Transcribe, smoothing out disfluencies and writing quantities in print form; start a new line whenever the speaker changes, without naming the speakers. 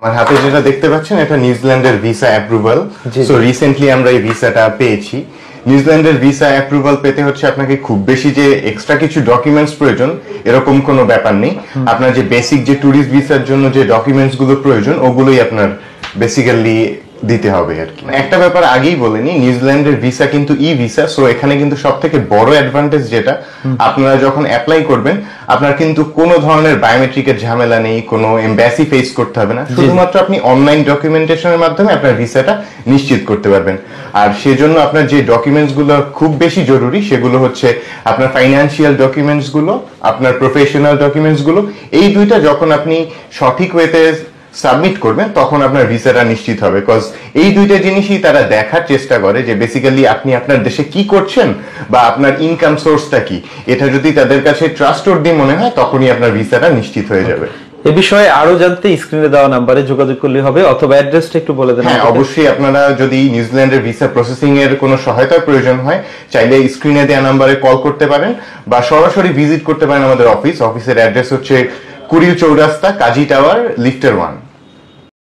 আমার হাতে যেটা দেখতে পাচ্ছেন এটা নিউজিল্যান্ডের ভিসা অ্যাপ্রুভাল। সো রিসেন্টলি আমরা এই ভিসাটা পেয়েছি। নিউজিল্যান্ডের ভিসা অ্যাপ্রুভাল পেতে হচ্ছে আপনাকে খুব বেশি যে এক্সট্রা কিছু ডকুমেন্টস প্রয়োজন এরকম কোনো ব্যাপার নেই। আপনার যে বেসিক যে ট্যুরিস্ট ভিসার জন্য যে ডকুমেন্টস গুলো প্রয়োজন ওগুলোই আপনার বেসিক্যালি দিতে হবে আর কি। একটা ব্যাপার আগেই বলেনি, নিউজিল্যান্ডের ভিসা কিন্তু ই ভিসা। সো এখানে কিন্তু সব থেকে বড় অ্যাডভান্টেজ যেটা, আপনারা যখন অ্যাপ্লাই করবেন আপনার কিন্তু কোনো ধরনের বায়োমেট্রিকের ঝামেলা নেই, কোনো এমবাসি ফেস করতে হবে না। শুধুমাত্র আপনি অনলাইন ডকুমেন্টেশনের মাধ্যমে আপনার ভিসাটা নিশ্চিত করতে পারবেন। আর সেজন্য আপনার যে ডকুমেন্টস গুলো খুব বেশি জরুরি সেগুলো হচ্ছে আপনার ফাইন্যান্সিয়াল ডকুমেন্টস গুলো, আপনার প্রফেশনাল ডকুমেন্টস গুলো। এই দুইটা যখন আপনি সঠিক ওয়েতে সাবমিট করবেন তখন আপনার ভিসাটা নিশ্চিত হবে। কজ এই দুইটা জিনিসই তারা দেখার চেষ্টা করে যে বেসিক্যালি আপনি আপনার দেশে কি করছেন বা আপনার ইনকাম সোর্সটা কি। এটা যদি তাদের কাছে ট্রাস্টওয়ার্দি মনে হয় তখনই আপনার ভিসাটা নিশ্চিত হয়ে যাবে।
এ বিষয়ে আরো জানতে স্ক্রিনে দেওয়া নাম্বারে যোগাযোগ করলে হবে, অথবা অ্যাড্রেসটা একটু বলে দেন।
হ্যাঁ, অবশ্যই আপনারা যদি নিউজিল্যান্ডের ভিসা প্রসেসিং এর কোনো সহায়তার প্রয়োজন হয় চাইলে স্ক্রিনে দেওয়া নাম্বারে কল করতে পারেন বা সরাসরি ভিজিট করতে পারেন আমাদের অফিসের অ্যাড্রেস হচ্ছে কুড়িল চৌরাস্তা, কাজী টাওয়ার, লিফটের 1।